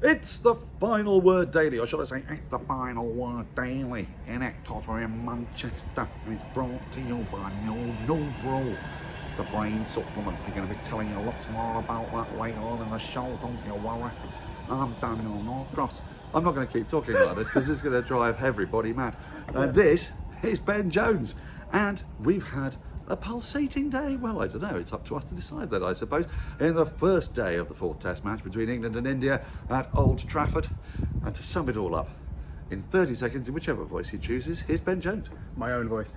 It's the Final Word Daily, or should I say, it's the Final Word Daily, innit? Because we're in Manchester, and it's brought to you by Noobru Pro, the brain supplement. We're going to be telling you lots more about that later on in the show, don't you worry. I'm Daniel Norcross. I'm not going to keep talking like this, because this is going to drive everybody mad. This is Ben Jones, and we've had a pulsating day. Well, I don't know, it's up to us to decide that, I suppose. In the first day of the fourth test match between England and India at Old Trafford. And to sum it all up in 30 seconds, in whichever voice he chooses, here's Ben Jones. My own voice.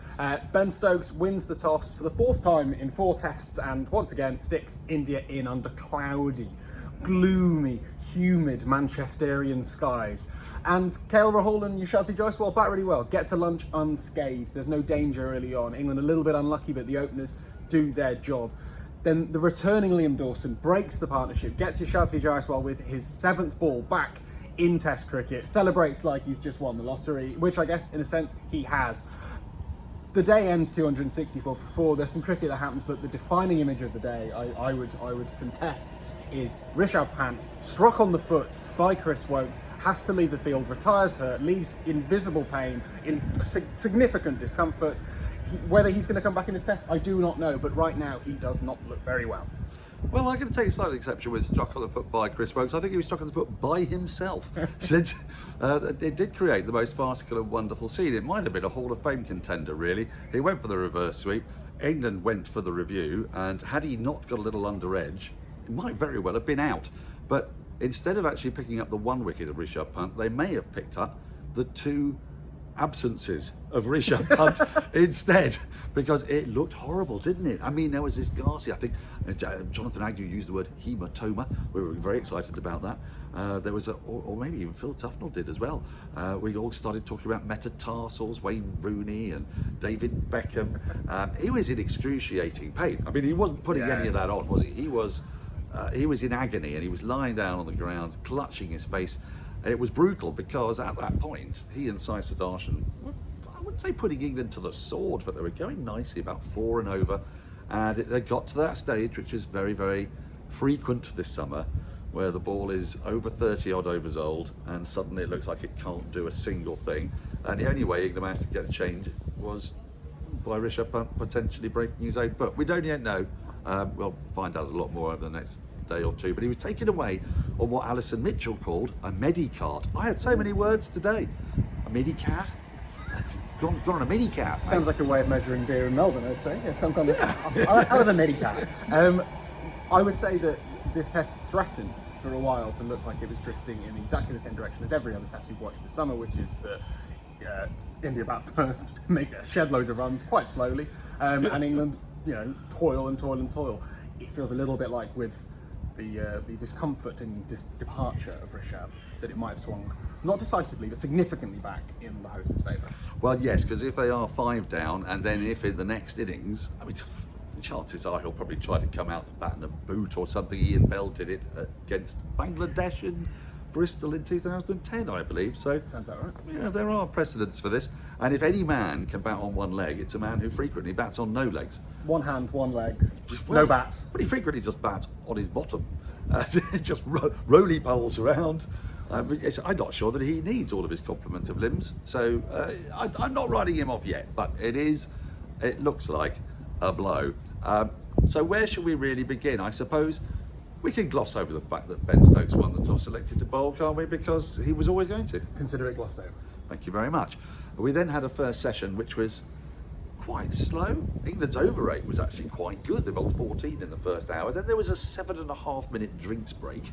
Ben Stokes wins the toss for the fourth time in 4 tests and once again sticks India in under cloudy, gloomy, humid Manchesterian skies. And KL Rahul and Yashasvi Jaiswal bat really well. Get to lunch unscathed. There's no danger early on. England a little bit unlucky, but the openers do their job. Then the returning Liam Dawson breaks the partnership, gets Yashasvi Jaiswal with his 7th ball back in Test cricket, celebrates like he's just won the lottery, which I guess in a sense he has. The day ends 264 for 4. There's some cricket that happens, but the defining image of the day, I would contest, is Rishabh Pant struck on the foot by Chris Woakes, has to leave the field, retires hurt, leaves in visible pain, in significant discomfort. Whether he's going to come back in this test, I do not know, but right now he does not look very well. Well, I'm going to take a slight exception with struck on the foot by Chris Woakes. I think he was struck on the foot by himself, since it did create the most farcical and wonderful scene. It might have been a Hall of Fame contender, really. He went for the reverse sweep, England went for the review, and had he not got a little under edge, it might very well have been out. But instead of actually picking up the 1 wicket of Rishabh Pant, they may have picked up the 2 absences of Rishabh Pant instead, because it looked horrible, didn't it? I mean, there was this ghastly, I think Jonathan Agnew used the word hematoma. We were very excited about that. There was or maybe even Phil Tufnell did as well. We all started talking about metatarsals, Wayne Rooney and David Beckham. He was in excruciating pain. I mean, he wasn't putting any of that on, was he? He was in agony, and he was lying down on the ground, clutching his face. It was brutal because at that point, he and Sudharshan were, I wouldn't say putting England to the sword, but they were going nicely, about 4 and over. And they got to that stage, which is very, very frequent this summer, where the ball is over 30 odd overs old, and suddenly it looks like it can't do a single thing. And the only way England managed to get a change was by Rishabh Pant potentially breaking his own foot. We don't yet know. We'll find out a lot more over the next day or 2, but he was taken away on what Alison Mitchell called a medicart. I had so many words today. A medicat? Gone on a medicat. Sounds like a way of measuring beer in Melbourne, I'd say. Yeah, some kind of out of a medicat. I would say that this test threatened for a while to look like it was drifting in exactly the same direction as every other test we've watched this summer, which is that India bat first, make shed loads of runs quite slowly, and England, toil and toil and toil. It feels a little bit like with the discomfort and departure of Rishabh, that it might have swung, not decisively, but significantly back in the host's favour. Well, yes, because if they are 5 down, and then if in the next innings, I mean, the chances are he'll probably try to come out to bat in a boot or something. Ian Bell did it against Bangladesh in Bristol in 2010, I believe. So sounds about right. Yeah, there are precedents for this. And if any man can bat on 1 leg, it's a man who frequently bats on no legs. 1 hand, 1 leg, well, no bat. But he frequently just bats on his bottom. Just roly poles around. I'm not sure that he needs all of his complement of limbs. So I'm not writing him off yet, but it looks like a blow. So where should we really begin? I suppose we can gloss over the fact that Ben Stokes won the toss, elected to bowl, can't we? Because he was always going to. Consider it glossed over. Thank you very much. We then had a first session which was quite slow. England's over rate was actually quite good. They bowled 14 in the first hour. Then there was a 7.5 minute drinks break.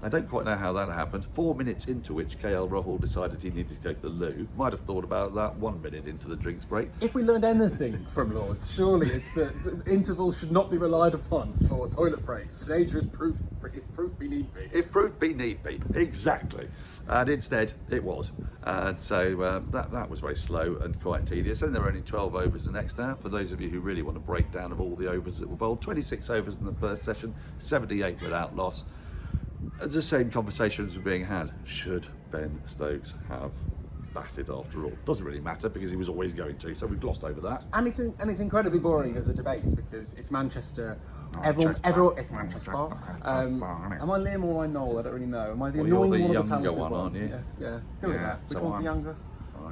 I don't quite know how that happened. 4 minutes into which KL Rahul decided he needed to go to the loo. Might have thought about that 1 minute into the drinks break. If we learned anything from Lords, surely it's that the interval should not be relied upon for toilet breaks. Jadeja is proof if proof be need be. If proof be need be, exactly. And instead, it was. And so that was very slow and quite tedious. And there were only 12 overs the next hour. For those of you who really want a breakdown of all the overs that were bowled, 26 overs in the first session, 78 without loss. The same conversations were being had. Should Ben Stokes have batted after all. Doesn't really matter because he was always going to, so we've glossed over that. And it's incredibly boring as a debate because it's Manchester. Everyone, it's Manchester. Am I Liam or am I Noel? I don't really know. Am I the annoying you're the one or the younger talented one, aren't you? Yeah. Go with that. Which one's the younger?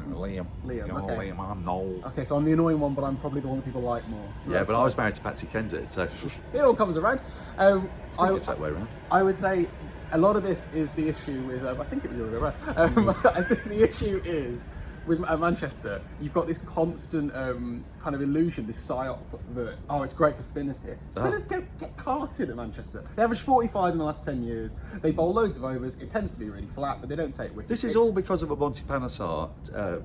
Liam. Liam, You're okay. Liam, I'm Noel. Okay, so I'm the annoying one, but I'm probably the one that people like more. So Yeah, that's but I fine. was married to Patsy Kensit, so It all comes around. it's that way around. I would say a lot of this is the issue with. I think it was the other way around. I think the issue is with Manchester. You've got this constant kind of illusion, this psyop that it's great for spinners here. Spinners get carted at Manchester. They average 45 in the last 10 years. They bowl loads of overs. It tends to be really flat, but they don't take wickets. This is all because of a Monty Panesar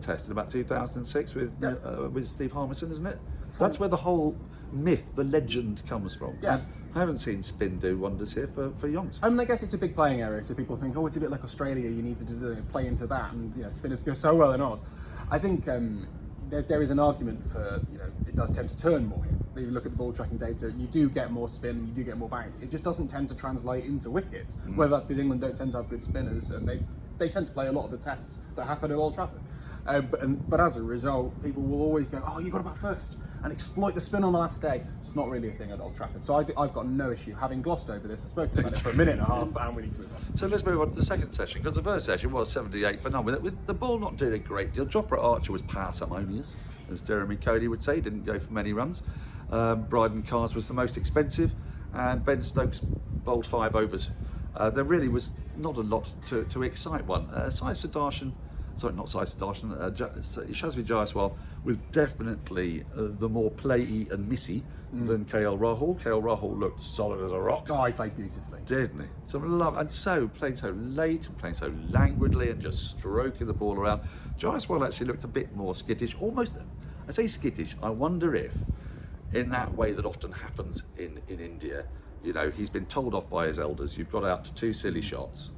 test in about 2006 with Steve Harmison, isn't it? That's where the whole myth, the legend comes from. Yeah. And I haven't seen spin do wonders here for Youngs. I mean, I guess it's a big playing area, so people think, it's a bit like Australia. You need to play into that, and spinners go so well in Oz. I think there is an argument for it does tend to turn more here. If you look at the ball tracking data, you do get more spin and you do get more bounce. It just doesn't tend to translate into wickets. Whether that's because England don't tend to have good spinners and they tend to play a lot of the tests that happen at Old Trafford. But as a result, people will always go, you got to bat first and exploit the spin on the last day. It's not really a thing at Old Trafford. So I've got no issue having glossed over this. I've spoken about it for a minute and a half and we need to move on. So let's move on to the second session, because the first session was 78 for none. With the ball not doing a great deal, Jofra Archer was parsimonious, as Jeremy Kohli would say, didn't go for many runs. Bryden Cars was the most expensive, and Ben Stokes bowled 5 overs. There really was not a lot to excite one. Sudharshan, Yashasvi Jaiswal was definitely the more playy and missy than KL Rahul. KL Rahul looked solid as a rock. He played beautifully. Didn't he? Playing so late and playing so languidly and just stroking the ball around. Jaiswal actually looked a bit more skittish, almost, I say skittish, I wonder if, in that way that often happens in India, he's been told off by his elders, you've got out to 2 silly shots.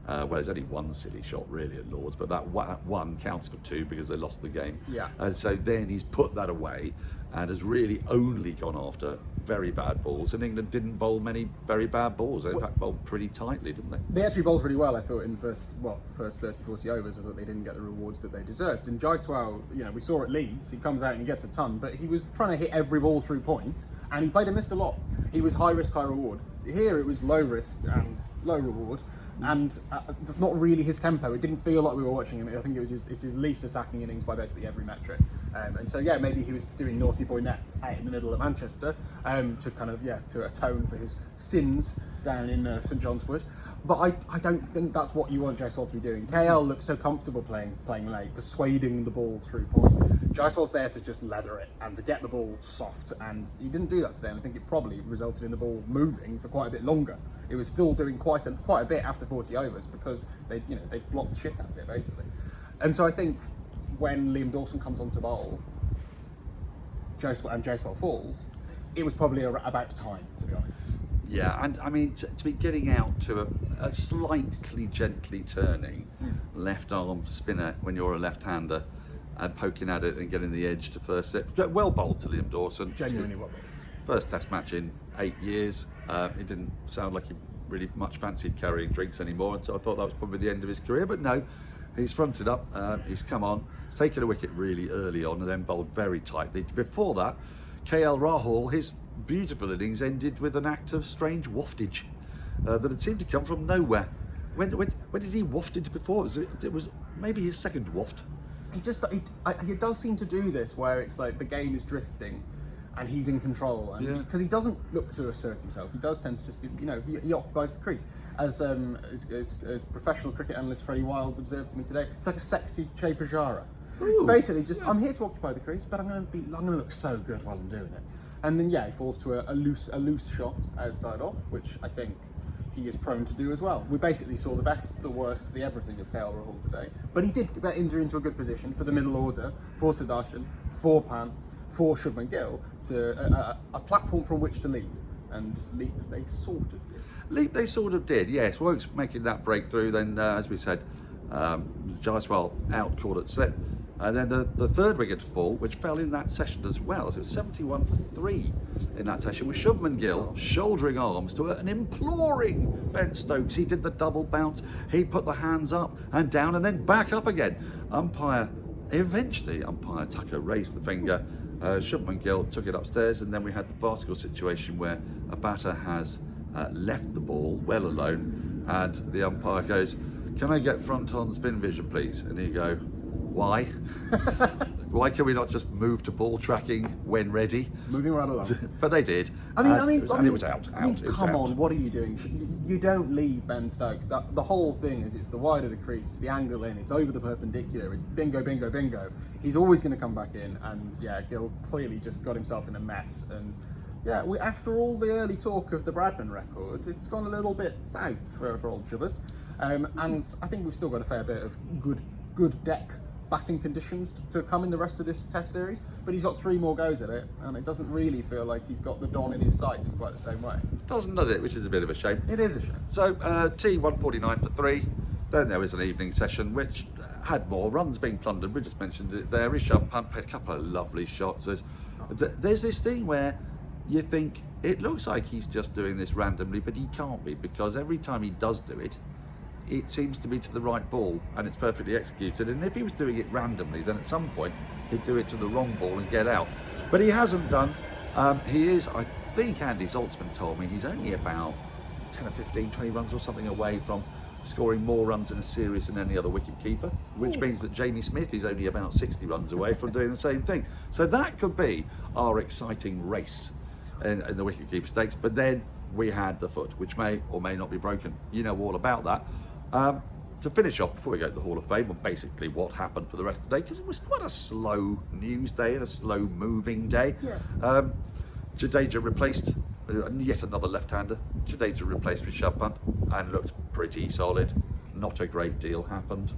There's only 1 silly shot really at Lords, but that one counts for 2 because they lost the game. Yeah. And so then he's put that away and has really only gone after very bad balls. And England didn't bowl many very bad balls. They in fact bowled pretty tightly, didn't they? They actually bowled really well, I thought, in the first 30, 40 overs. I thought they didn't get the rewards that they deserved. And Jaiswal, we saw at Leeds, he comes out and he gets a ton, but he was trying to hit every ball through point, and he played and missed a lot. He was high risk, high reward. Here it was low risk and low reward. And that's not really his tempo. It didn't feel like we were watching him. I think it's his least attacking innings by basically every metric. And so maybe he was doing naughty boy nets out in the middle of Manchester to kind of to atone for his sins down in St John's Wood. But I don't think that's what you want Jaiswal to be doing. KL looks so comfortable playing late, persuading the ball through point. Jaiswal's there to just leather it and to get the ball soft, and he didn't do that today. And I think it probably resulted in the ball moving for quite a bit longer. It was still doing quite a bit after 40 overs because they blocked the shit out of it basically. And so I think when Liam Dawson comes on to bowl, Jaiswal falls, it was probably about time, to be honest. Yeah, and I mean, to be getting out to a slightly gently turning left arm spinner when you're a left-hander and poking at it and getting the edge to first slip. Well bowled to Liam Dawson. Genuinely well bowled. First Test match in 8 years. It didn't sound like he really much fancied carrying drinks anymore, and so I thought that was probably the end of his career. But no, he's fronted up, he's come on, he's taken a wicket really early on and then bowled very tightly. Before that, KL Rahul, his beautiful innings ended with an act of strange waftage that had seemed to come from nowhere. When did he waft it before? It was maybe his second waft. He does seem to do this where it's like the game is drifting and he's in control, and because he doesn't look to assert himself, he does tend to just be, he occupies the crease. As professional cricket analyst Freddie Wilds observed to me today, it's like a sexy Che Pujara. It's basically just, I'm here to occupy the crease, but I'm going to look so good while I'm doing it. And then he falls to a loose shot outside off, which I think he is prone to do as well. We basically saw the best, the worst, the everything of KL Rahul today. But he did get India into a good position for the middle order, for Sudharshan, for Pant, for Shubman Gill, to a platform from which to leap. And leap they sort of did. Leap they sort of did, yes. Wokes making that breakthrough, then as we said, Jaiswal out caught at slip. And then the third wicket to fall, which fell in that session as well, so it was 71 for 3 in that session, with Shubman Gill shouldering arms to an imploring Ben Stokes. He did the double bounce, he put the hands up and down and then back up again. Eventually umpire Thakur raised the finger. Shubman Gill took it upstairs, and then we had the basketball situation where a batter has left the ball well alone, and the umpire goes, "Can I get front on spin vision, please?" And he go, "Why? Why can we not just move to ball tracking when ready?" Moving right along. But they did. And it was out. Come on, what are you doing? You don't leave Ben Stokes. The whole thing is, it's the wide of the crease, it's the angle in, it's over the perpendicular, it's bingo, bingo, bingo. He's always going to come back in, and yeah, Gill clearly just got himself in a mess. And yeah, after all the early talk of the Bradman record, it's gone a little bit south for old Chubbers. And I think we've still got a fair bit of good deck batting conditions to come in the rest of this test series, but he's got 3 more goes at it, and it doesn't really feel like he's got the dawn in his sights in quite the same way. Doesn't, does it? Which is a bit of a shame. It is a shame. So T 149 for 3. Then there was an evening session which had more runs being plundered. We just mentioned it there. Rishabh Pant played a couple of lovely shots. There's this thing where you think it looks like he's just doing this randomly, but he can't be, because every time he does do it, it seems to be to the right ball and it's perfectly executed. And if he was doing it randomly, then at some point he'd do it to the wrong ball and get out. But he hasn't done. He is, I think Andy Zaltzman told me, he's only about 10 or 15, 20 runs or something away from scoring more runs in a series than any other wicket keeper, which means that Jamie Smith is only about 60 runs away from doing the same thing. So that could be our exciting race in the wicket keeper stakes. But then we had the foot, which may or may not be broken. You know all about that. To finish off, before we go to the Hall of Fame, well, basically what happened for the rest of the day, because it was quite a slow news day and a slow moving day. Yeah. Jadeja replaced yet another left-hander. Jadeja replaced Rishabh Pant and looked pretty solid. Not a great deal happened.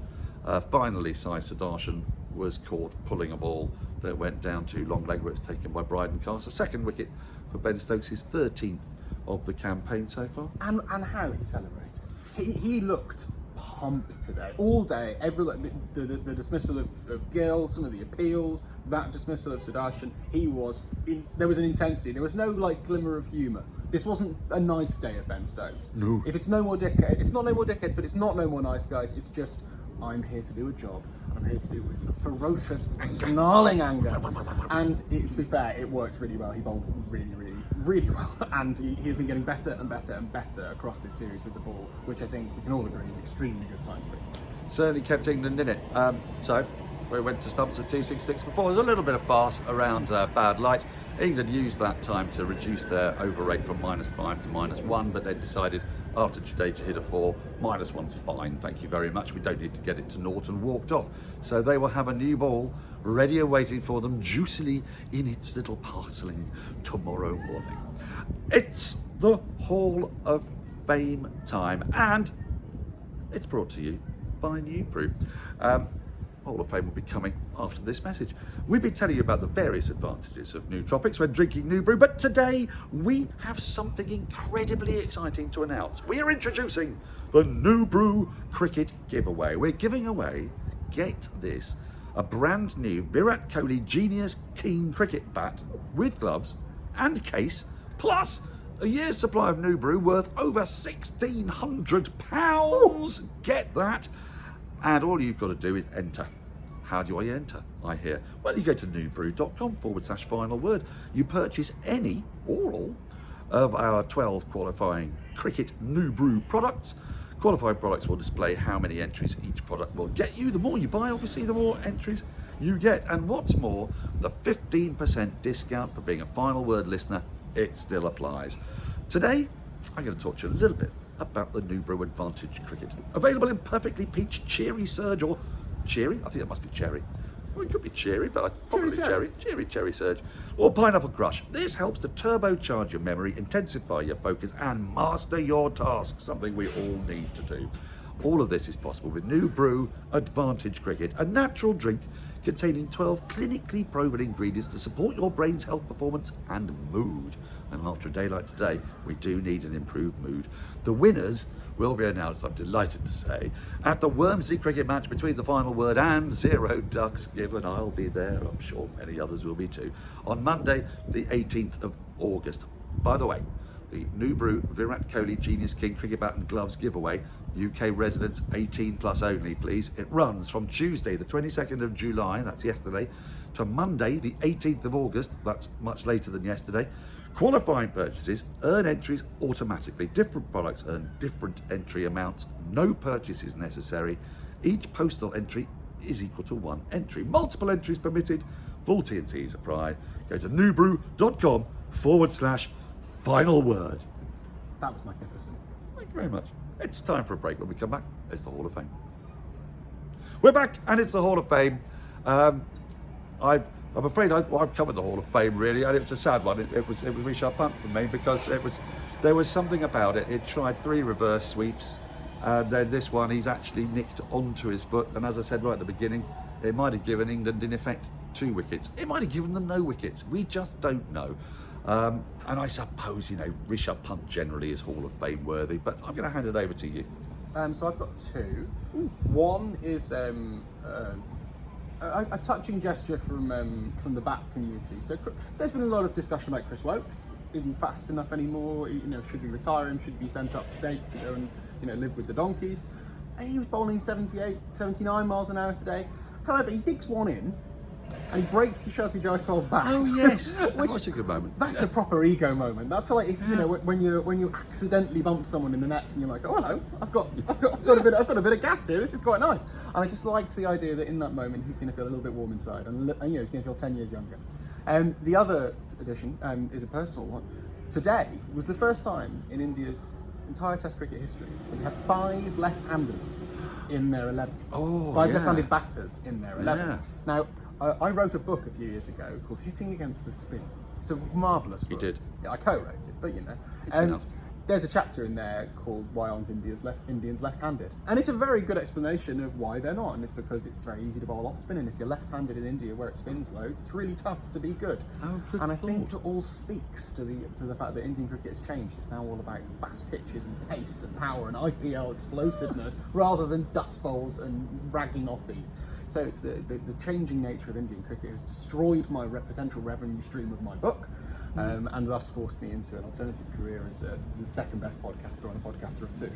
Finally, Sudharshan was caught pulling a ball that went down to long leg, where it's taken by Bryden Cast. A second wicket for Ben Stokes, his 13th of the campaign so far. And how he celebrated. He looked pumped today, all day. The dismissal of Gill, some of the appeals, that dismissal of Sudharshan. There was an intensity. There was no glimmer of humour. This wasn't a nice day of Ben Stokes. No. If it's no more dickheads, it's not no more dickheads, but it's not no more nice guys. It's just, I'm here to do a job, and I'm here to do it with ferocious, snarling anger. And to be fair, it worked really well. He bowled really well, and he has been getting better and better and better across this series with the ball, which I think we can all agree is extremely good signs for him. Certainly kept England in it. So we went to stumps at 266 for 4. There's a little bit of farce around bad light. England used that time to reduce their over rate from -5 to -1, but they decided after Jadeja hit a 4, -1's fine, thank you very much. We don't need to get it to naught, and walked off. So they will have a new ball ready and waiting for them, juicily in its little parceling tomorrow morning. It's the Hall of Fame time, and it's brought to you by Noobru. Hall of Fame will be coming after this message. We've been telling you about the various advantages of nootropics when drinking Noobru, but today we have something incredibly exciting to announce. We are introducing the Noobru Cricket Giveaway. We're giving away, get this, a brand new Virat Kohli Genius Keen Cricket bat with gloves and case, plus a year's supply of Noobru worth over £1,600. Get that. And all you've got to do is enter. How do I enter, I hear? Well, you go to noobru.com/final word. You purchase any or all of our 12 qualifying cricket Noobru products. Qualified products will display how many entries each product will get you. The more you buy, obviously, the more entries you get. And what's more, the 15% discount for being a final word listener, it still applies. Today, I'm going to talk to you a little bit about the Noobru Advantage Cricket. Available in perfectly peach cherry surge, or cherry? I think it must be cherry. Well, it could be cherry, but probably cherry surge. Or pineapple crush. This helps to turbocharge your memory, intensify your focus, and master your task, something we all need to do. All of this is possible with Noobru Advantage Cricket, a natural drink containing 12 clinically proven ingredients to support your brain's health, performance and mood. And after a day like today, we do need an improved mood. The winners will be announced, I'm delighted to say, at the Wormsley cricket match between the Final Word and 0 Ducks Given. I'll be there, I'm sure many others will be too, on Monday, the 18th of August. By the way, the Noobru Virat Kohli Genius King Cricket Bat and Gloves giveaway, UK residents 18 plus only, please. It runs from Tuesday, the 22nd of July, that's yesterday, to Monday, the 18th of August, that's much later than yesterday. Qualifying purchases earn entries automatically. Different products earn different entry amounts. No purchase is necessary. Each postal entry is equal to 1 entry. Multiple entries permitted. Full T&Cs apply. Go to noobru.com/final word. That was magnificent. Thank you very much. It's time for a break. When we come back, it's the Hall of Fame. We're back, and it's the Hall of Fame. I'm afraid I've covered the Hall of Fame really, and it was a sad one. It was Rishabh Pant for me, because there was something about it. It tried 3 reverse sweeps, and then this one he's actually nicked onto his foot. And as I said right at the beginning, it might have given England in effect 2 wickets. It might have given them no wickets. We just don't know. And I suppose, you know, Rishabh Pant generally is Hall of Fame worthy, but I'm going to hand it over to you. So I've got 2. One is a touching gesture from the bat community. So there's been a lot of discussion about Chris Woakes. Is he fast enough anymore? You know, should we retire him? Should he be sent upstate to go and, you know, live with the donkeys? And he was bowling 78, 79 miles an hour today. However, he digs one in, and he breaks Yashasvi Jaiswal's bat. Oh yes, that was a good moment. That's a proper ego moment. That's like, if you know, when you accidentally bump someone in the nets and you're like, oh hello, I've got a bit of gas here. This is quite nice. And I just liked the idea that in that moment he's going to feel a little bit warm inside, and you know, he's going to feel 10 years younger. The other addition is a personal one. Today was the first time in India's entire Test cricket history that we had 5 left-handers in their 11. Oh, 5 yeah. left-handed batters in their 11. Yeah. Now, I wrote a book a few years ago called Hitting Against the Spin. It's a marvellous book. You did. Yeah, I co-wrote it, but you know. It's enough. There's a chapter in there called Why Aren't Indians Left-Handed? And it's a very good explanation of why they're not, and it's because it's very easy to bowl off spin, and if you're left-handed in India where it spins loads, it's really tough to be good. Oh, good and I thought. think it all speaks to the fact that Indian cricket has changed. It's now all about fast pitches and pace and power and IPL explosiveness rather than dust bowls and ragging offies. So it's the changing nature of Indian cricket has destroyed my potential revenue stream of my book, and thus forced me into an alternative career as the second best podcaster on a podcaster of 2.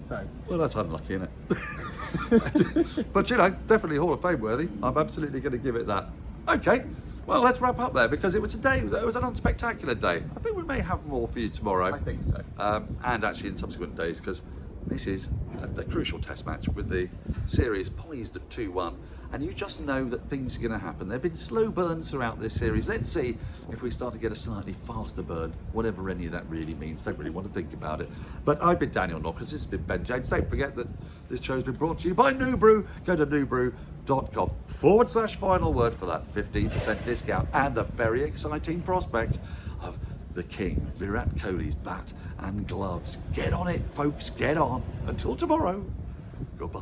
So, well, that's unlucky, isn't it? But you know, definitely Hall of Fame worthy. I'm absolutely going to give it that. Okay, well, let's wrap up there, because it was an unspectacular day. I think we may have more for you tomorrow. I think so. And actually in subsequent days, because this is a crucial Test match with the series poised at 2-1, and you just know that things are going to happen. There have been slow burns throughout this series. Let's see if we start to get a slightly faster burn, whatever any of that really means. Don't really want to think about it. But I've been Daniel Norcross, this has been Ben Jones. Don't forget that this show's been brought to you by Noobru. Go to noobru.com/final word for that 15% discount and the very exciting prospect of the King, Virat Kohli's bat and gloves. Get on it, folks, get on. Until tomorrow, goodbye.